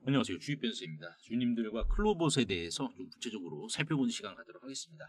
안녕하세요. 주식변수입니다. 주님들과 클로봇에 대해서 좀 구체적으로 살펴보는 시간 갖도록 하겠습니다.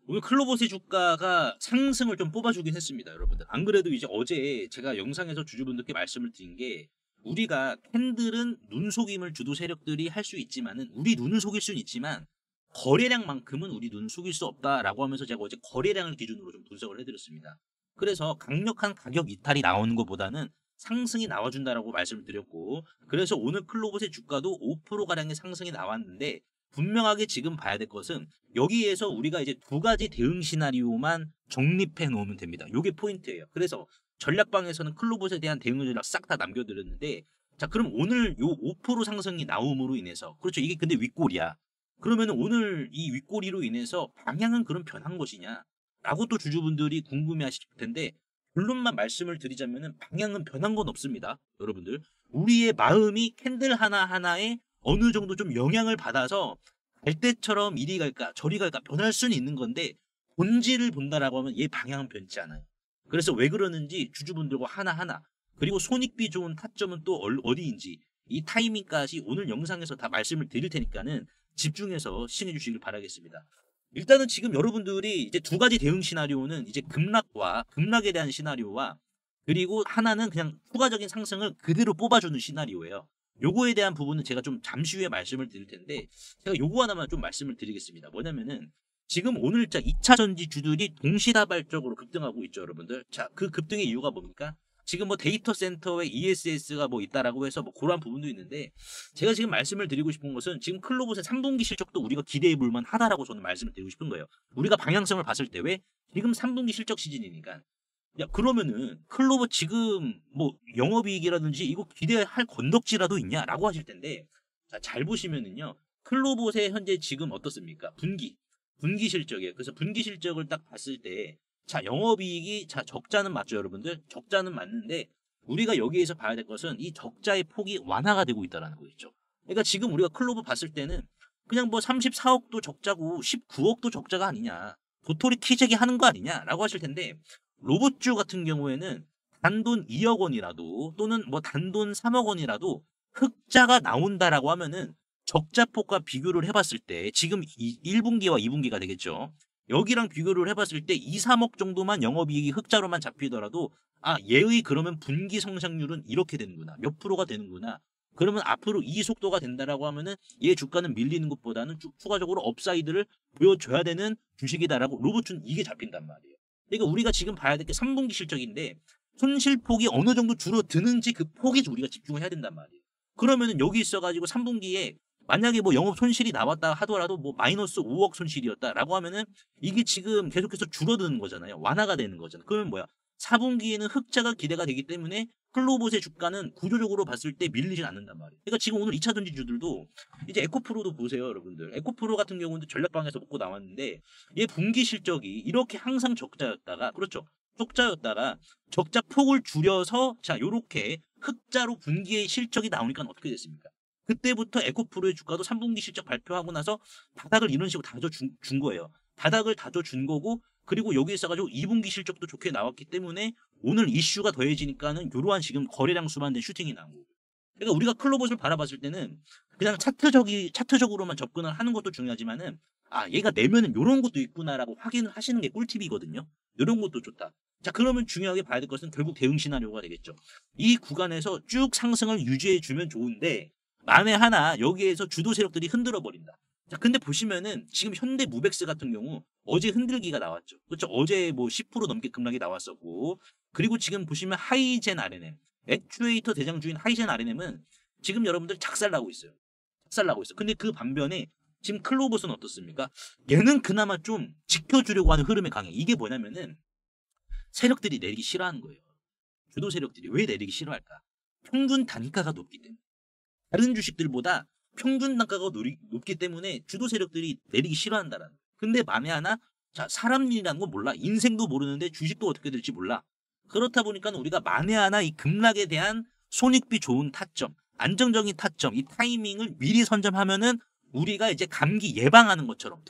오늘 클로봇의 주가가 상승을 좀 뽑아주긴 했습니다. 여러분들. 안 그래도 이제 어제 제가 영상에서 주주분들께 말씀을 드린 게 우리가 캔들은 눈속임을 주도 세력들이 할 수 있지만은 우리 눈을 속일 수는 있지만 거래량만큼은 우리 눈을 속일 수 없다라고 하면서 제가 어제 거래량을 기준으로 좀 분석을 해드렸습니다. 그래서 강력한 가격 이탈이 나오는 것보다는 상승이 나와준다라고 말씀을 드렸고, 그래서 오늘 클로봇의 주가도 5%가량의 상승이 나왔는데, 분명하게 지금 봐야 될 것은 여기에서 우리가 이제 두 가지 대응 시나리오만 정립해 놓으면 됩니다. 이게 포인트예요. 그래서 전략방에서는 클로봇에 대한 대응 전략 싹 다 남겨드렸는데, 자, 그럼 오늘 요 5% 상승이 나옴으로 인해서, 그렇죠. 이게 근데 윗골이야. 그러면 오늘 이 윗골이로 인해서 방향은 그럼 변한 것이냐? 라고 또 주주분들이 궁금해 하실 텐데, 결론만 말씀을 드리자면은 방향은 변한 건 없습니다. 여러분들. 우리의 마음이 캔들 하나하나에 어느 정도 좀 영향을 받아서 갈 때처럼 이리 갈까 저리 갈까 변할 수는 있는 건데 본질을 본다라고 하면 얘 방향은 변치 않아요. 그래서 왜 그러는지 주주분들과 하나하나 그리고 손익비 좋은 타점은 또 어디인지 이 타이밍까지 오늘 영상에서 다 말씀을 드릴 테니까는 집중해서 시청해 주시길 바라겠습니다. 일단은 지금 여러분들이 이제 두 가지 대응 시나리오는 이제 급락에 대한 시나리오와 그리고 하나는 그냥 추가적인 상승을 그대로 뽑아주는 시나리오예요. 요거에 대한 부분은 제가 좀 잠시 후에 말씀을 드릴 텐데 제가 요거 하나만 좀 말씀을 드리겠습니다. 뭐냐면은 지금 오늘자 2차 전지주들이 동시다발적으로 급등하고 있죠, 여러분들. 자, 그 급등의 이유가 뭡니까? 지금 뭐 데이터 센터에 ESS가 뭐 있다라고 해서 뭐 그러한 부분도 있는데 제가 지금 말씀을 드리고 싶은 것은 지금 클로봇의 3분기 실적도 우리가 기대해 볼 만하다라고 저는 말씀을 드리고 싶은 거예요. 우리가 방향성을 봤을 때 왜? 지금 3분기 실적 시즌이니까. 야, 그러면은 클로봇 지금 뭐 영업이익이라든지 이거 기대할 건덕지라도 있냐라고 하실 텐데 자, 잘 보시면은요. 클로봇의 현재 지금 어떻습니까? 분기 실적이에요. 그래서 분기 실적을 딱 봤을 때 자, 영업이익이, 자, 적자는 맞죠, 여러분들? 적자는 맞는데, 우리가 여기에서 봐야 될 것은 이 적자의 폭이 완화가 되고 있다는 거겠죠. 그러니까 지금 우리가 클로버 봤을 때는 그냥 뭐 34억도 적자고 19억도 적자가 아니냐. 도토리 키재기 하는 거 아니냐라고 하실 텐데, 로봇주 같은 경우에는 단돈 2억 원이라도 또는 뭐 단돈 3억 원이라도 흑자가 나온다라고 하면은 적자폭과 비교를 해봤을 때 지금 1분기와 2분기가 되겠죠. 여기랑 비교를 해봤을 때 2, 3억 정도만 영업이익이 흑자로만 잡히더라도 아, 얘의 그러면 분기 성장률은 이렇게 되는구나. 몇 프로가 되는구나. 그러면 앞으로 이 속도가 된다라고 하면은 얘 주가는 밀리는 것보다는 추가적으로 업사이드를 보여줘야 되는 주식이다라고 로봇은 이게 잡힌단 말이에요. 그러니까 우리가 지금 봐야 될 게 3분기 실적인데 손실폭이 어느 정도 줄어드는지 그 폭에 우리가 집중을 해야 된단 말이에요. 그러면은 여기 있어가지고 3분기에 만약에 뭐 영업 손실이 나왔다 하더라도 뭐 마이너스 5억 손실이었다라고 하면은 이게 지금 계속해서 줄어드는 거잖아요. 완화가 되는 거잖아요. 그러면 뭐야? 4분기에는 흑자가 기대가 되기 때문에 클로봇의 주가는 구조적으로 봤을 때 밀리진 않는단 말이에요. 그러니까 지금 오늘 2차 전지주들도 이제 에코프로도 보세요, 여러분들. 에코프로 같은 경우는 전략방에서 먹고 나왔는데 얘 분기 실적이 이렇게 항상 적자였다가 그렇죠. 적자였다가 적자 폭을 줄여서 자, 요렇게 흑자로 분기의 실적이 나오니까 어떻게 됐습니까? 그때부터 에코프로의 주가도 3분기 실적 발표하고 나서 바닥을 이런 식으로 다져준 거예요. 바닥을 다져준 거고 그리고 여기 있어가지고 2분기 실적도 좋게 나왔기 때문에 오늘 이슈가 더해지니까는 이러한 지금 거래량 수만 된 슈팅이 나온 거고. 그러니까 우리가 클로봇을 바라봤을 때는 그냥 차트적으로만 접근을 하는 것도 중요하지만은 아, 얘가 내면은 이런 것도 있구나라고 확인을 하시는 게 꿀팁이거든요. 이런 것도 좋다. 자, 그러면 중요하게 봐야 될 것은 결국 대응 시나리오가 되겠죠. 이 구간에서 쭉 상승을 유지해주면 좋은데 만에 하나 여기에서 주도 세력들이 흔들어 버린다. 자, 근데 보시면은 지금 현대 무벡스 같은 경우 어제 흔들기가 나왔죠. 그렇죠? 어제 뭐 10% 넘게 급락이 나왔었고 그리고 지금 보시면 하이젠 RNM 액추에이터 대장주인 하이젠 RNM은 지금 여러분들 작살나고 있어요. 작살나고 있어. 근데 그 반면에 지금 클로봇은 어떻습니까? 얘는 그나마 좀 지켜주려고 하는 흐름에 강해. 이게 뭐냐면은 세력들이 내리기 싫어하는 거예요. 주도 세력들이 왜 내리기 싫어할까? 평균 단가가 높기 때문에. 다른 주식들보다 평균 단가가 높기 때문에 주도 세력들이 내리기 싫어한다라는 거예요. 근데 만에 하나 자, 사람 일이라는 건 몰라. 인생도 모르는데 주식도 어떻게 될지 몰라. 그렇다 보니까 우리가 만에 하나 이 급락에 대한 손익비 좋은 타점, 안정적인 타점, 이 타이밍을 미리 선점하면은 우리가 이제 감기 예방하는 것처럼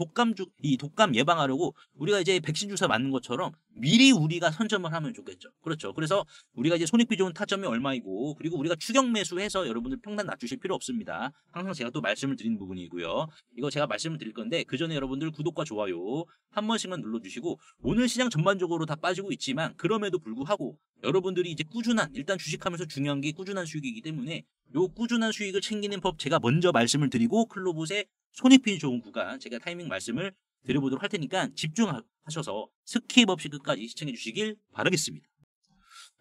이 독감 예방하려고 우리가 이제 백신 주사 맞는 것처럼 미리 우리가 선점을 하면 좋겠죠. 그렇죠. 그래서 우리가 이제 손익비 좋은 타점이 얼마이고 그리고 우리가 추격 매수해서 여러분들 평단 낮추실 필요 없습니다. 항상 제가 또 말씀을 드린 부분이고요. 이거 제가 말씀을 드릴 건데 그 전에 여러분들 구독과 좋아요 한 번씩만 눌러주시고 오늘 시장 전반적으로 다 빠지고 있지만 그럼에도 불구하고 여러분들이 이제 꾸준한 일단 주식하면서 중요한 게 꾸준한 수익이기 때문에 요 꾸준한 수익을 챙기는 법 제가 먼저 말씀을 드리고 클로봇의 손익빈 좋은 구간 제가 타이밍 말씀을 드려보도록 할 테니까 집중하셔서 스킵 없이 끝까지 시청해 주시길 바라겠습니다.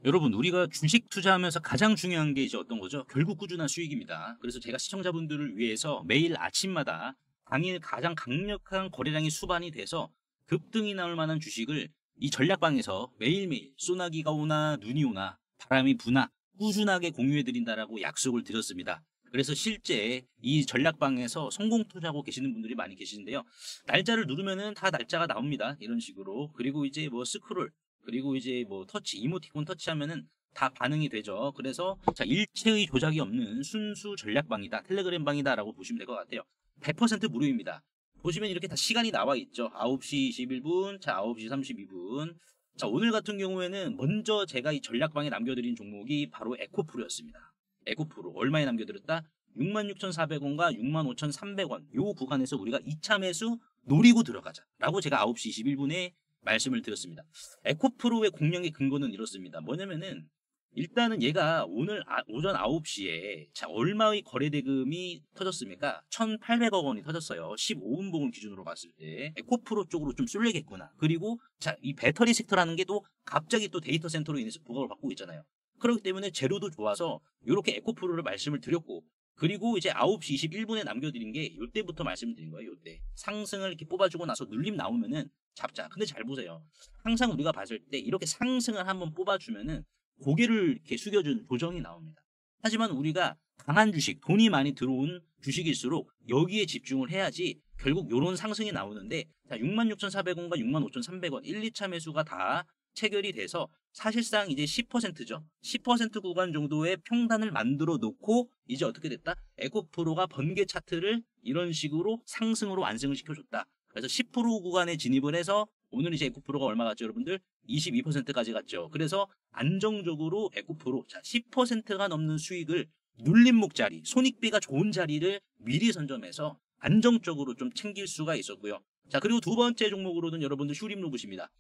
여러분 우리가 주식 투자하면서 가장 중요한 게 이제 어떤 거죠? 결국 꾸준한 수익입니다. 그래서 제가 시청자분들을 위해서 매일 아침마다 당일 가장 강력한 거래량이 수반이 돼서 급등이 나올 만한 주식을 이 전략방에서 매일매일 소나기가 오나 눈이 오나 바람이 부나 꾸준하게 공유해드린다라고 약속을 드렸습니다. 그래서 실제 이 전략방에서 성공 투자하고 계시는 분들이 많이 계시는데요. 날짜를 누르면은 다 날짜가 나옵니다. 이런 식으로. 그리고 이제 뭐 스크롤, 그리고 이제 뭐 터치, 이모티콘 터치하면은 다 반응이 되죠. 그래서 자, 일체의 조작이 없는 순수 전략방이다. 텔레그램 방이다라고 보시면 될 것 같아요. 100% 무료입니다. 보시면 이렇게 다 시간이 나와 있죠. 9시 21분, 자 9시 32분. 자, 오늘 같은 경우에는 먼저 제가 이 전략방에 남겨드린 종목이 바로 에코프로였습니다. 에코프로 얼마에 남겨드렸다? 66,400원과 65,300원 요 구간에서 우리가 2차 매수 노리고 들어가자 라고 제가 9시 21분에 말씀을 드렸습니다. 에코프로의 공략의 근거는 이렇습니다. 뭐냐면은 일단은 얘가 오늘 오전 9시에 자 얼마의 거래대금이 터졌습니까? 1,800억 원이 터졌어요. 15분봉을 기준으로 봤을 때 에코프로 쪽으로 좀 쏠리겠구나. 그리고 자 이 배터리 섹터라는 게 또 갑자기 또 데이터 센터로 인해서 부각을 받고 있잖아요. 그렇기 때문에 재료도 좋아서 이렇게 에코프로를 말씀을 드렸고 그리고 이제 9시 21분에 남겨드린 게 이때부터 말씀을 드린 거예요. 이때 상승을 이렇게 뽑아주고 나서 눌림 나오면은 잡자. 근데 잘 보세요. 항상 우리가 봤을 때 이렇게 상승을 한번 뽑아주면은 고개를 이렇게 숙여준 조정이 나옵니다. 하지만 우리가 강한 주식, 돈이 많이 들어온 주식일수록 여기에 집중을 해야지 결국 이런 상승이 나오는데 자, 66,400원과 65,300원 1, 2차 매수가 다 체결이 돼서 사실상 이제 10%죠. 10% 구간 정도의 평단을 만들어 놓고 이제 어떻게 됐다? 에코프로가 번개 차트를 이런 식으로 상승으로 완승을 시켜줬다. 그래서 10% 구간에 진입을 해서 오늘 이제 에코프로가 얼마 갔죠, 여러분들? 22%까지 갔죠. 그래서 안정적으로 에코프로 자 10%가 넘는 수익을 눌림목 자리, 손익비가 좋은 자리를 미리 선점해서 안정적으로 좀 챙길 수가 있었고요. 자 그리고 두 번째 종목으로는 여러분들 휴림로봇입니다.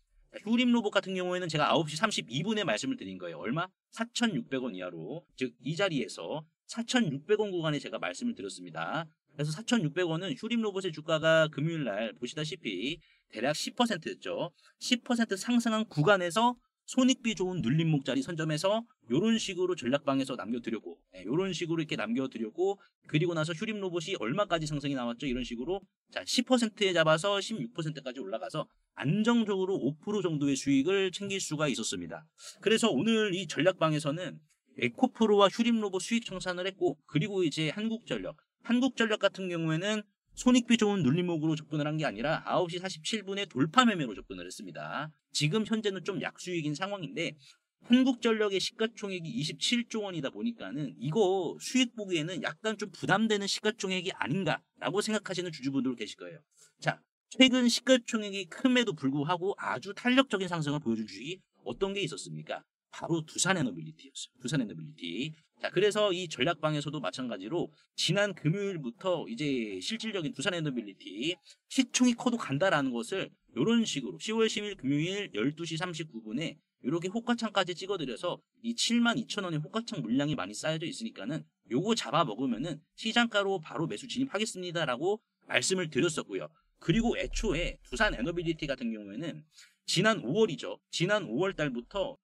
휴림로봇 같은 경우에는 제가 9시 32분에 말씀을 드린 거예요. 얼마? 4,600원 이하로. 즉 이 자리에서 4,600원 구간에 제가 말씀을 드렸습니다. 그래서 4,600원은 휴림로봇의 주가가 금요일날 보시다시피 대략 10%였죠. 10% 상승한 구간에서 손익비 좋은 눌림목 자리 선점해서 이런 식으로 전략방에서 남겨드렸고 이런 식으로 이렇게 남겨드렸고 그리고 나서 휴림로봇이 얼마까지 상승이 나왔죠? 이런 식으로 자 10%에 잡아서 16%까지 올라가서 안정적으로 5% 정도의 수익을 챙길 수가 있었습니다. 그래서 오늘 이 전략방에서는 에코프로와 휴림로봇 수익 청산을 했고 그리고 이제 한국전력 같은 경우에는 손익비 좋은 눌림목으로 접근을 한 게 아니라 9시 47분에 돌파 매매로 접근을 했습니다. 지금 현재는 좀 약수익인 상황인데 한국전력의 시가총액이 27조 원이다 보니까는 이거 수익 보기에는 약간 좀 부담되는 시가총액이 아닌가라고 생각하시는 주주분들 계실 거예요. 자, 최근 시가총액이 큼에도 불구하고 아주 탄력적인 상승을 보여준 주식이 어떤 게 있었습니까? 바로 두산에너빌리티였어요. 두산에너빌리티. 자, 그래서 이 전략방에서도 마찬가지로 지난 금요일부터 이제 실질적인 두산에너빌리티 시총이 커도 간다라는 것을 이런 식으로 10월 10일 금요일 12시 39분에 이렇게 호가창까지 찍어드려서 이 72,000원의 호가창 물량이 많이 쌓여져 있으니까는 요거 잡아먹으면은 시장가로 바로 매수 진입하겠습니다라고 말씀을 드렸었고요. 그리고 애초에 두산에너빌리티 같은 경우에는 지난 5월이죠. 지난 5월 달부터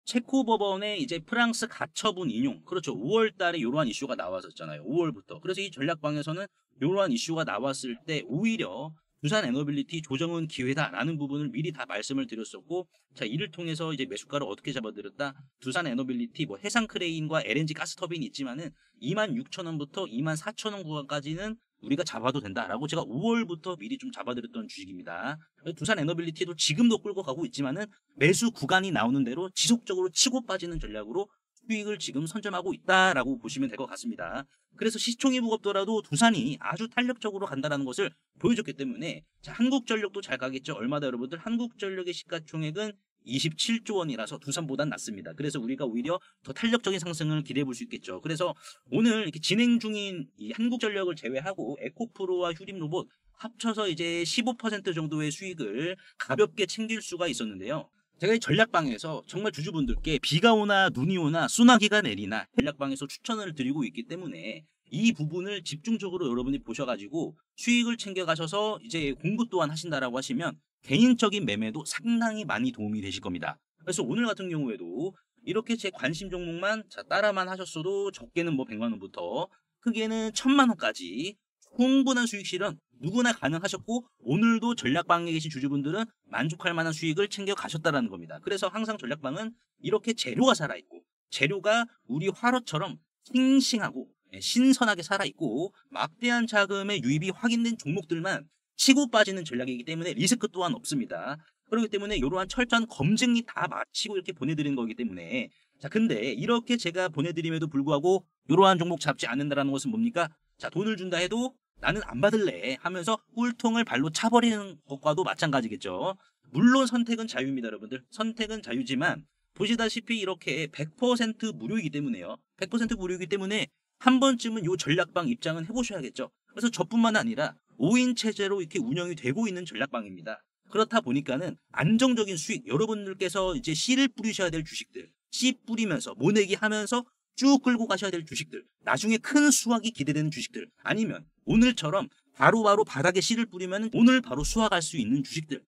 체코 법원의 이제 프랑스 가처분 인용, 그렇죠. 5월 달에 이러한 이슈가 나왔었잖아요. 5월부터. 그래서 이 전략방에서는 이러한 이슈가 나왔을 때 오히려 두산에너빌리티 조정은 기회다라는 부분을 미리 다 말씀을 드렸었고, 자 이를 통해서 이제 매수가를 어떻게 잡아드렸다? 두산에너빌리티 뭐 해상크레인과 LNG 가스터빈이 있지만은 26,000원부터 24,000원 구간까지는 우리가 잡아도 된다라고 제가 5월부터 미리 좀 잡아드렸던 주식입니다. 두산에너빌리티도 지금도 끌고 가고 있지만은 매수 구간이 나오는 대로 지속적으로 치고 빠지는 전략으로 수익을 지금 선점하고 있다라고 보시면 될 것 같습니다. 그래서 시총이 무겁더라도 두산이 아주 탄력적으로 간다는 것을 보여줬기 때문에 자, 한국전력도 잘 가겠죠. 얼마다 여러분들? 한국전력의 시가총액은 27조 원이라서 두산보단 낫습니다. 그래서 우리가 오히려 더 탄력적인 상승을 기대해 볼 수 있겠죠. 그래서 오늘 이렇게 진행 중인 이 한국전력을 제외하고 에코프로와 휴림로봇 합쳐서 이제 15% 정도의 수익을 가볍게 챙길 수가 있었는데요. 제가 이 전략방에서 정말 주주분들께 비가 오나 눈이 오나 소나기가 내리나 전략방에서 추천을 드리고 있기 때문에 이 부분을 집중적으로 여러분이 보셔가지고 수익을 챙겨가셔서 이제 공부 또한 하신다라고 하시면 개인적인 매매도 상당히 많이 도움이 되실 겁니다. 그래서 오늘 같은 경우에도 이렇게 제 관심 종목만 따라만 하셨어도 적게는 뭐 100만 원부터 크게는 1000만 원까지 충분한 수익 실현 누구나 가능하셨고 오늘도 전략방에 계신 주주분들은 만족할 만한 수익을 챙겨 가셨다는 겁니다. 그래서 항상 전략방은 이렇게 재료가 살아있고 재료가 우리 화로처럼 싱싱하고 신선하게 살아있고 막대한 자금의 유입이 확인된 종목들만 치고 빠지는 전략이기 때문에 리스크 또한 없습니다. 그렇기 때문에 이러한 철저한 검증이 다 마치고 이렇게 보내드리는 거기 때문에 자 근데 이렇게 제가 보내드림에도 불구하고 이러한 종목 잡지 않는다는 것은 뭡니까? 자 돈을 준다 해도 나는 안 받을래 하면서 꿀통을 발로 차버리는 것과도 마찬가지겠죠. 물론 선택은 자유입니다. 여러분들. 선택은 자유지만 보시다시피 이렇게 100% 무료이기 때문에요. 100% 무료이기 때문에 한 번쯤은 이 전략방 입장은 해보셔야겠죠. 그래서 저뿐만 아니라 5인 체제로 이렇게 운영이 되고 있는 전략방입니다. 그렇다 보니까는 안정적인 수익, 여러분들께서 이제 씨를 뿌리셔야 될 주식들, 씨 뿌리면서 모내기 하면서 쭉 끌고 가셔야 될 주식들, 나중에 큰 수확이 기대되는 주식들, 아니면 오늘처럼 바로바로 바닥에 씨를 뿌리면 오늘 바로 수확할 수 있는 주식들,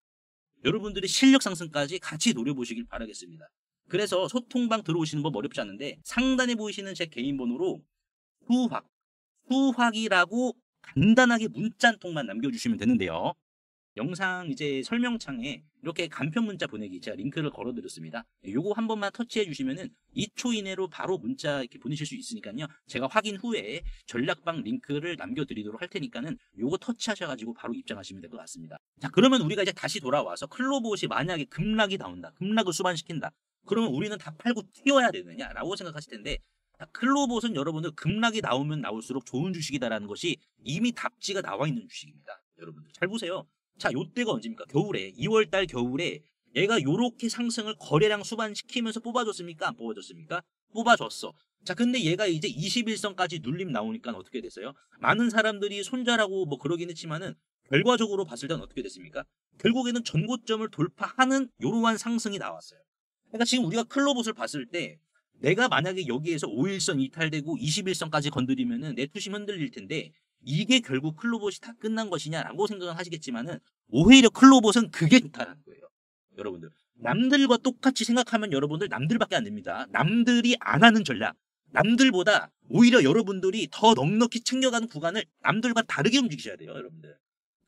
여러분들의 실력 상승까지 같이 노려보시길 바라겠습니다. 그래서 소통방 들어오시는 법 어렵지 않은데 상단에 보이시는 제 개인 번호로 수확이라고 간단하게 문자 한 통만 남겨주시면 되는데요. 영상 이제 설명창에 이렇게 간편 문자 보내기 제가 링크를 걸어드렸습니다. 요거 한 번만 터치해 주시면은 2초 이내로 바로 문자 이렇게 보내실 수 있으니까요. 제가 확인 후에 전략방 링크를 남겨드리도록 할 테니까는 요거 터치하셔가지고 바로 입장하시면 될 것 같습니다. 자 그러면 우리가 이제 다시 돌아와서 클로봇이 만약에 급락이 나온다, 급락을 수반시킨다. 그러면 우리는 다 팔고 튀어야 되느냐라고 생각하실 텐데 클로봇은 여러분들 급락이 나오면 나올수록 좋은 주식이다라는 것이 이미 답지가 나와 있는 주식입니다. 여러분들 잘 보세요. 자, 요때가 언제입니까? 겨울에 2월달 겨울에 얘가 요렇게 상승을 거래량 수반시키면서 뽑아줬습니까? 안 뽑아줬습니까? 뽑아줬어. 자, 근데 얘가 이제 21선까지 눌림 나오니까 어떻게 됐어요? 많은 사람들이 손절하고 뭐 그러긴 했지만은 결과적으로 봤을 때는 어떻게 됐습니까? 결국에는 전고점을 돌파하는 요러한 상승이 나왔어요. 그러니까 지금 우리가 클로봇을 봤을 때 내가 만약에 여기에서 5일선 이탈되고 21선까지 건드리면은 내 투심 흔들릴 텐데 이게 결국 클로봇이 다 끝난 것이냐라고 생각을 하시겠지만은 오히려 클로봇은 그게 좋다라는 거예요. 여러분들 남들과 똑같이 생각하면 여러분들 남들밖에 안 됩니다. 남들이 안 하는 전략, 남들보다 오히려 여러분들이 더 넉넉히 챙겨가는 구간을 남들과 다르게 움직이셔야 돼요. 여러분들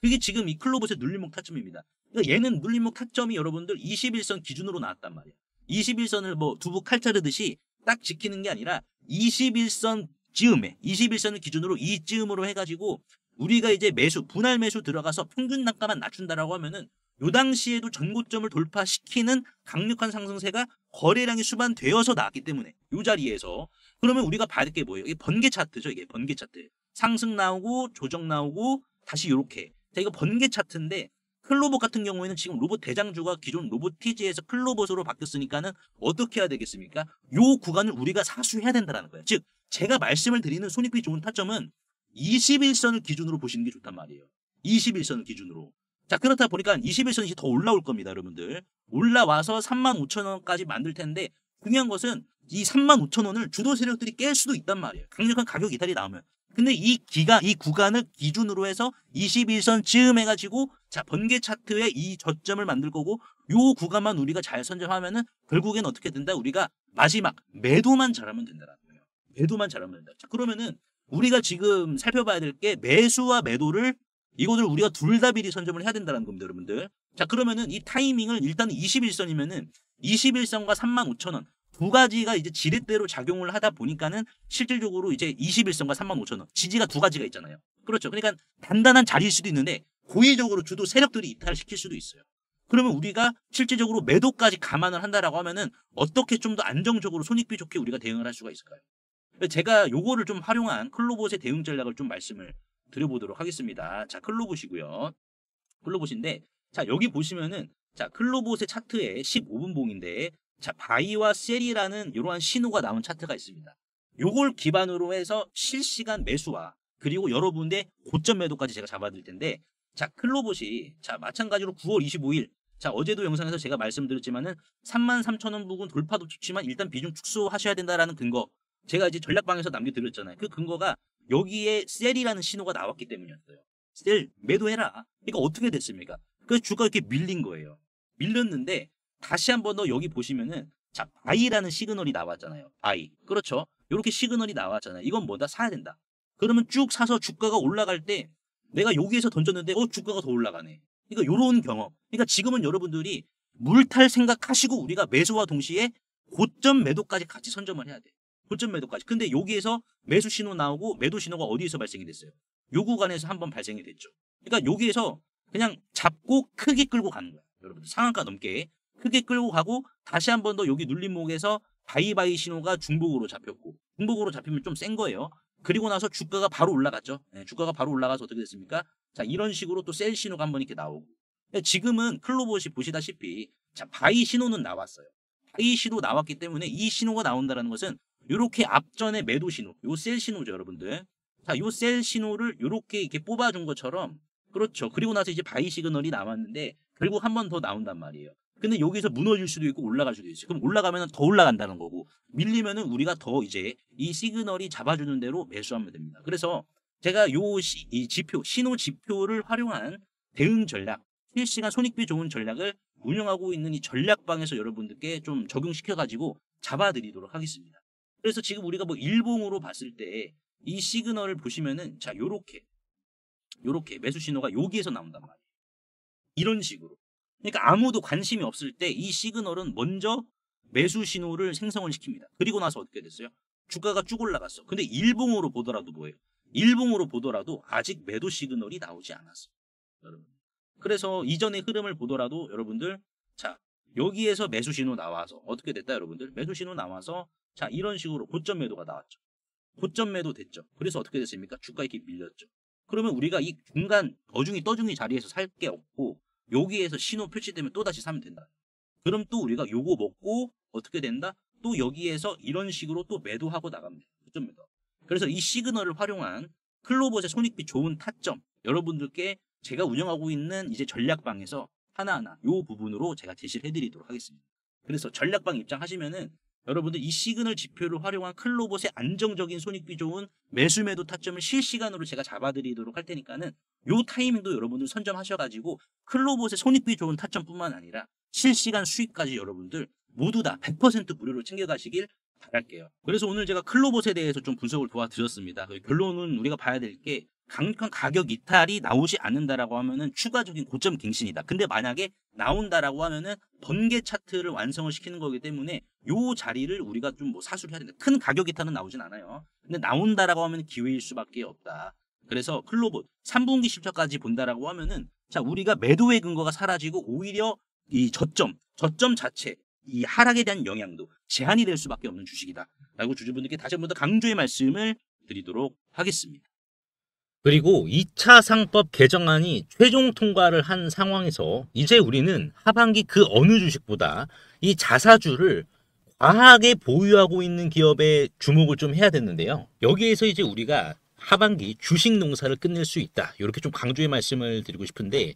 그게 지금 이 클로봇의 눌림목 타점입니다. 그러니까 얘는 눌림목 타점이 여러분들 21선 기준으로 나왔단 말이에요. 21선을 뭐 두부 칼 자르듯이 딱 지키는 게 아니라 21선 즈음에 21선을 기준으로 이 즈음으로 해가지고 우리가 이제 매수 분할 매수 들어가서 평균 단가만 낮춘다라고 하면은 요 당시에도 전고점을 돌파시키는 강력한 상승세가 거래량이 수반되어서 나왔기 때문에 요 자리에서 그러면 우리가 받을 게 뭐예요? 이게 번개 차트죠. 이게 번개 차트. 상승 나오고 조정 나오고 다시 요렇게. 자, 이거 번개 차트인데 클로봇 같은 경우에는 지금 로봇 대장주가 기존 로봇티지에서 클로봇으로 바뀌었으니까는 어떻게 해야 되겠습니까? 요 구간을 우리가 사수해야 된다는 거예요. 즉 제가 말씀을 드리는 손익이 좋은 타점은 21선을 기준으로 보시는 게 좋단 말이에요. 21선을 기준으로. 자 그렇다 보니까 21선이 더 올라올 겁니다. 여러분들. 올라와서 35,000원까지 만들 텐데 중요한 것은 이 35,000원을 주도 세력들이 깰 수도 있단 말이에요. 강력한 가격 이탈이 나오면. 근데 이 구간을 기준으로 해서 21선 즈음 해가지고 자 번개 차트에 이 저점을 만들 거고 요 구간만 우리가 잘 선점하면은 결국엔 어떻게 된다? 우리가 마지막 매도만 잘하면 된다는 거예요. 매도만 잘하면 된다. 자 그러면은 우리가 지금 살펴봐야 될 게 매수와 매도를 이거를 우리가 둘 다 미리 선점을 해야 된다는 겁니다, 여러분들. 자 그러면은 이 타이밍을 일단 21선이면은 21선과 35,000원 두 가지가 이제 지렛대로 작용을 하다 보니까는 실질적으로 이제 21선과 35,000원 지지가 두 가지가 있잖아요. 그렇죠. 그러니까 단단한 자리일 수도 있는데 고의적으로 주도 세력들이 이탈시킬 수도 있어요. 그러면 우리가 실질적으로 매도까지 감안을 한다라고 하면은 어떻게 좀 더 안정적으로 손익비 좋게 우리가 대응을 할 수가 있을까요? 제가 요거를 좀 활용한 클로봇의 대응 전략을 좀 말씀을 드려보도록 하겠습니다. 자, 클로봇이고요. 클로봇인데, 자, 여기 보시면은, 자, 클로봇의 차트에 15분 봉인데, 자, 바이와 셀이라는 이러한 신호가 나온 차트가 있습니다. 요걸 기반으로 해서 실시간 매수와 그리고 여러분의 고점 매도까지 제가 잡아드릴 텐데, 자, 클로봇이, 자, 마찬가지로 9월 25일, 자, 어제도 영상에서 제가 말씀드렸지만은 33,000원 부근 돌파도 좋지만 일단 비중 축소하셔야 된다라는 근거, 제가 이제 전략방에서 남겨드렸잖아요. 그 근거가 여기에 셀이라는 신호가 나왔기 때문이었어요. 셀 매도해라. 그러니까 어떻게 됐습니까? 그래서 주가 이렇게 밀린 거예요. 밀렸는데 다시 한 번 더 여기 보시면은, 자, 바이라는 시그널이 나왔잖아요. 바이. 그렇죠. 이렇게 시그널이 나왔잖아요. 이건 뭐다? 사야 된다. 그러면 쭉 사서 주가가 올라갈 때 내가 여기에서 던졌는데 주가가 더 올라가네. 그러니까 요런 경험. 그러니까 지금은 여러분들이 물탈 생각하시고 우리가 매수와 동시에 고점 매도까지 같이 선점을 해야 돼. 고점 매도까지. 근데 여기에서 매수 신호 나오고 매도 신호가 어디에서 발생이 됐어요? 요 구간에서 한번 발생이 됐죠. 그러니까 여기에서 그냥 잡고 크게 끌고 가는 거야. 여러분들 상한가 넘게 크게 끌고 가고 다시 한 번 더 여기 눌림목에서 바이바이 신호가 중복으로 잡혔고, 중복으로 잡히면 좀 센 거예요. 그리고 나서 주가가 바로 올라갔죠. 네, 주가가 바로 올라가서 어떻게 됐습니까? 자, 이런 식으로 또 셀 신호가 한번 이렇게 나오고. 지금은 클로봇이 보시다시피, 자, 바이 신호는 나왔어요. 바이 신호 나왔기 때문에 이 신호가 나온다는 것은 이렇게 앞전에 매도 신호, 요 셀 신호죠, 여러분들. 자, 요 셀 신호를 이렇게 이렇게 뽑아준 것처럼, 그렇죠. 그리고 나서 이제 바이 시그널이 나왔는데 결국 한 번 더 나온단 말이에요. 근데 여기서 무너질 수도 있고 올라갈 수도 있어요. 그럼 올라가면 더 올라간다는 거고, 밀리면은 우리가 더 이제 이 시그널이 잡아주는 대로 매수하면 됩니다. 그래서 제가 이 지표, 신호 지표를 활용한 대응 전략, 실시간 손익비 좋은 전략을 운영하고 있는 이 전략방에서 여러분들께 좀 적용시켜가지고 잡아드리도록 하겠습니다. 그래서 지금 우리가 뭐 일봉으로 봤을 때 이 시그널을 보시면은, 자, 요렇게 매수 신호가 여기에서 나온단 말이에요. 이런 식으로. 그러니까 아무도 관심이 없을 때 이 시그널은 먼저 매수 신호를 생성을 시킵니다. 그리고 나서 어떻게 됐어요? 주가가 쭉 올라갔어. 근데 일봉으로 보더라도 뭐예요? 일봉으로 보더라도 아직 매도 시그널이 나오지 않았어요. 여러분. 그래서 이전의 흐름을 보더라도 여러분들, 자, 여기에서 매수 신호 나와서 어떻게 됐다, 여러분들? 매수 신호 나와서, 자, 이런 식으로 고점 매도가 나왔죠. 고점 매도 됐죠. 그래서 어떻게 됐습니까? 주가 이렇게 밀렸죠. 그러면 우리가 이 중간 어중이 떠중이 자리에서 살 게 없고 여기에서 신호 표시되면 또 다시 사면 된다. 그럼 또 우리가 요거 먹고 어떻게 된다? 또 여기에서 이런 식으로 또 매도하고 나갑니다. 고점 매도. 그래서 이 시그널을 활용한 클로봇의 손익비 좋은 타점, 여러분들께 제가 운영하고 있는 이제 전략방에서 하나하나 요 부분으로 제가 제시를 해드리도록 하겠습니다. 그래서 전략방 입장하시면은 여러분들 이 시그널 지표를 활용한 클로봇의 안정적인 손익비 좋은 매수 매도 타점을 실시간으로 제가 잡아드리도록 할 테니까는 요 타이밍도 여러분들 선점하셔가지고 클로봇의 손익비 좋은 타점뿐만 아니라 실시간 수익까지 여러분들 모두 다 100% 무료로 챙겨가시길 바랄게요. 그래서 오늘 제가 클로봇에 대해서 좀 분석을 도와드렸습니다. 결론은 우리가 봐야 될 게, 강력한 가격 이탈이 나오지 않는다라고 하면은 추가적인 고점 갱신이다. 근데 만약에 나온다라고 하면은 번개 차트를 완성을 시키는 거기 때문에 요 자리를 우리가 좀 뭐 사수를 해야 된다. 큰 가격 이탈은 나오진 않아요. 근데 나온다라고 하면 기회일 수밖에 없다. 그래서 클로봇 3분기 실적까지 본다라고 하면은, 자, 우리가 매도의 근거가 사라지고 오히려 이 저점 자체 이 하락에 대한 영향도 제한이 될 수밖에 없는 주식이다. 라고 주주분들께 다시 한 번 더 강조의 말씀을 드리도록 하겠습니다. 그리고 2차 상법 개정안이 최종 통과를 한 상황에서 이제 우리는 하반기 그 어느 주식보다 이 자사주를 과하게 보유하고 있는 기업에 주목을 좀 해야 됐는데요. 여기에서 이제 우리가 하반기 주식 농사를 끝낼 수 있다. 이렇게 좀 강조의 말씀을 드리고 싶은데,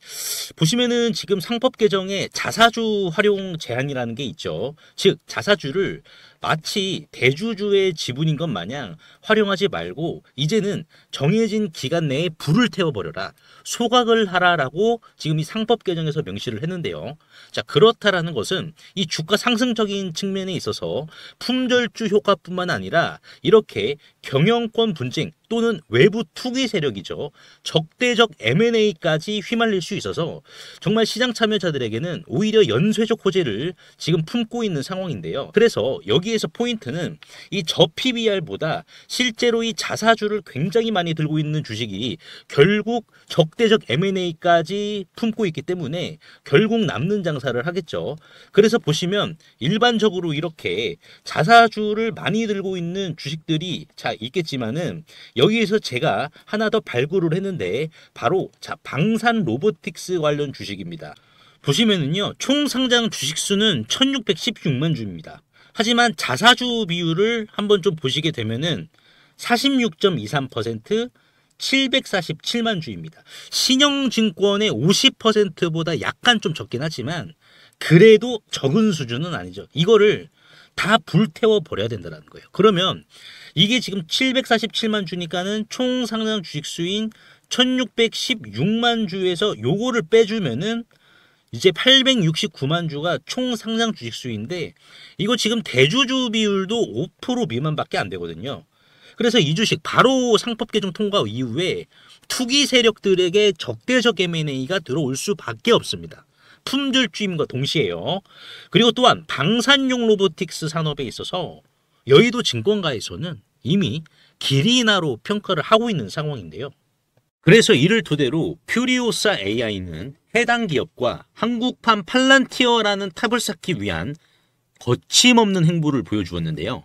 보시면은 지금 상법 개정에 자사주 활용 제한이라는 게 있죠. 즉 자사주를 마치 대주주의 지분인 것 마냥 활용하지 말고 이제는 정해진 기간 내에 불을 태워버려라, 소각을 하라라고 지금 이 상법 개정에서 명시를 했는데요. 자, 그렇다라는 것은 이 주가 상승적인 측면에 있어서 품절주 효과뿐만 아니라 이렇게 경영권 분쟁 또는 외부 투기 세력이죠, 적대적 M&A까지 휘말릴 수 있어서 정말 시장 참여자들에게는 오히려 연쇄적 호재를 지금 품고 있는 상황인데요. 그래서 여기에 여기에서 포인트는 이 저 PBR보다 실제로 이 자사주를 굉장히 많이 들고 있는 주식이 결국 적대적 M&A까지 품고 있기 때문에 결국 남는 장사를 하겠죠. 그래서 보시면 일반적으로 이렇게 자사주를 많이 들고 있는 주식들이 있겠지만은 여기에서 제가 하나 더 발굴을 했는데 바로 방산 로보틱스 관련 주식입니다. 보시면은요, 총 상장 주식수는 1616만 주입니다. 하지만 자사주 비율을 한번 좀 보시게 되면은 46.23%, 747만 주입니다. 신영증권의 50%보다 약간 좀 적긴 하지만 그래도 적은 수준은 아니죠. 이거를 다 불태워 버려야 된다는 거예요. 그러면 이게 지금 747만 주니까는 총 상장 주식수인 1616만 주에서 요거를 빼주면은 이제 869만 주가 총 상장 주식수인데 이거 지금 대주주 비율도 5% 미만밖에 안 되거든요. 그래서 이 주식 바로 상법 개정 통과 이후에 투기 세력들에게 적대적 M&A가 들어올 수밖에 없습니다. 품절주임과 동시에요. 그리고 또한 방산용 로보틱스 산업에 있어서 여의도 증권가에서는 이미 기리나로 평가를 하고 있는 상황인데요. 그래서 이를 토대로 퓨리오사 AI는 해당 기업과 한국판 팔란티어라는 탑을 쌓기 위한 거침없는 행보를 보여주었는데요.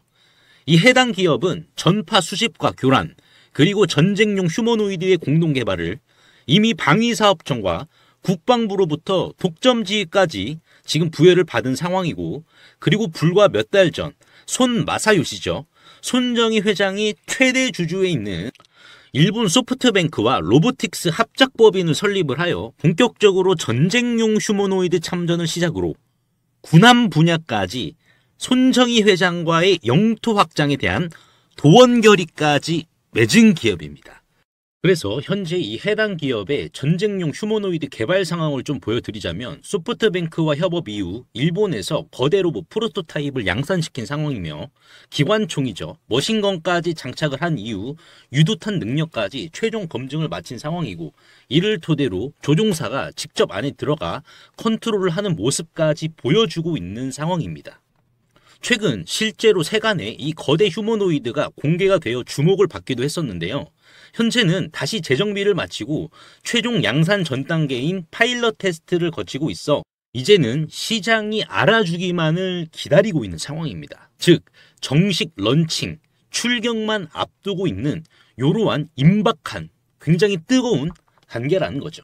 이 해당 기업은 전파 수집과 교란, 그리고 전쟁용 휴머노이드의 공동 개발을 이미 방위사업청과 국방부로부터 독점지휘까지 지금 부여를 받은 상황이고, 그리고 불과 몇 달 전 손 마사요시죠. 손정희 회장이 최대 주주에 있는 일본 소프트뱅크와 로보틱스 합작법인을 설립을 하여 본격적으로 전쟁용 휴머노이드 참전을 시작으로 군함 분야까지 손정희 회장과의 영토 확장에 대한 도원 결의까지 맺은 기업입니다. 그래서 현재 이 해당 기업의 전쟁용 휴머노이드 개발 상황을 좀 보여드리자면 소프트뱅크와 협업 이후 일본에서 거대 로봇 프로토타입을 양산시킨 상황이며 기관총이죠. 머신건까지 장착을 한 이후 유도탄 능력까지 최종 검증을 마친 상황이고, 이를 토대로 조종사가 직접 안에 들어가 컨트롤을 하는 모습까지 보여주고 있는 상황입니다. 최근 실제로 세간에 이 거대 휴머노이드가 공개가 되어 주목을 받기도 했었는데요. 현재는 다시 재정비를 마치고 최종 양산 전 단계인 파일럿 테스트를 거치고 있어 이제는 시장이 알아주기만을 기다리고 있는 상황입니다. 즉 정식 런칭, 출격만 앞두고 있는 이러한 임박한 굉장히 뜨거운 단계라는 거죠.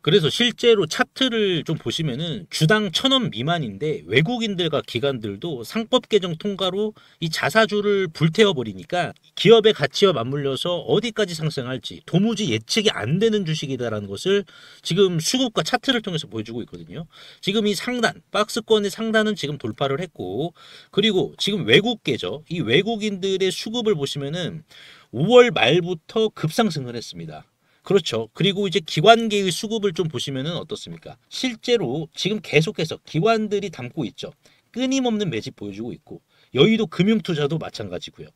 그래서 실제로 차트를 좀 보시면은 주당 1,000원 미만인데 외국인들과 기관들도 상법 개정 통과로 이 자사주를 불태워 버리니까 기업의 가치와 맞물려서 어디까지 상승할지 도무지 예측이 안 되는 주식이다라는 것을 지금 수급과 차트를 통해서 보여주고 있거든요. 지금 이 상단, 박스권의 상단은 지금 돌파를 했고, 그리고 지금 외국계죠. 이 외국인들의 수급을 보시면은 5월 말부터 급상승을 했습니다. 그렇죠. 그리고 이제 기관계의 수급을 좀 보시면은 어떻습니까? 실제로 지금 계속해서 기관들이 담고 있죠. 끊임없는 매집 보여주고 있고, 여의도 금융투자도 마찬가지고요.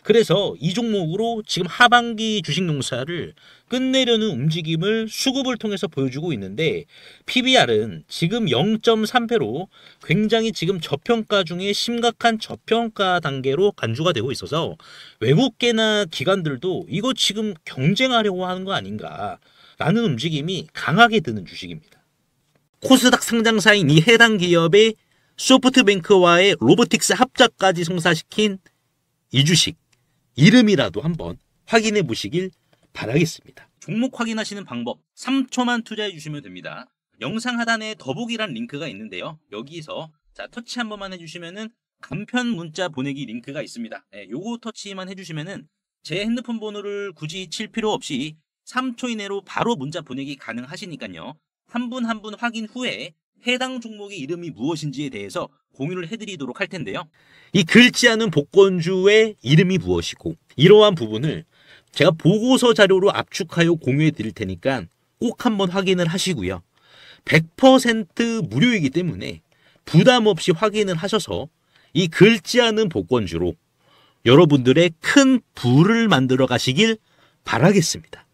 그래서 이 종목으로 지금 하반기 주식농사를 끝내려는 움직임을 수급을 통해서 보여주고 있는데, PBR은 지금 0.3배로 굉장히 지금 저평가 중에 심각한 저평가 단계로 간주가 되고 있어서 외국계나 기관들도 이거 지금 경쟁하려고 하는 거 아닌가라는 움직임이 강하게 드는 주식입니다. 코스닥 상장사인 이 해당 기업의 소프트뱅크와의 로보틱스 합작까지 성사시킨 이 주식 이름이라도 한번 확인해 보시길 바라겠습니다. 종목 확인하시는 방법 3초만 투자해 주시면 됩니다. 영상 하단에 더보기란 링크가 있는데요. 여기서 터치 한 번만 해주시면은 간편 문자 보내기 링크가 있습니다. 요거 터치만 해주시면은 제 핸드폰 번호를 굳이 칠 필요 없이 3초 이내로 바로 문자 보내기 가능하시니까요. 한 분 한 분 확인 후에 해당 종목의 이름이 무엇인지에 대해서 공유를 해드리도록 할 텐데요. 이 긁지 않은 복권주의 이름이 무엇이고, 이러한 부분을 제가 보고서 자료로 압축하여 공유해 드릴 테니까 꼭 한번 확인을 하시고요. 100% 무료이기 때문에 부담 없이 확인을 하셔서 이 긁지 않은 복권주로 여러분들의 큰 부를 만들어 가시길 바라겠습니다.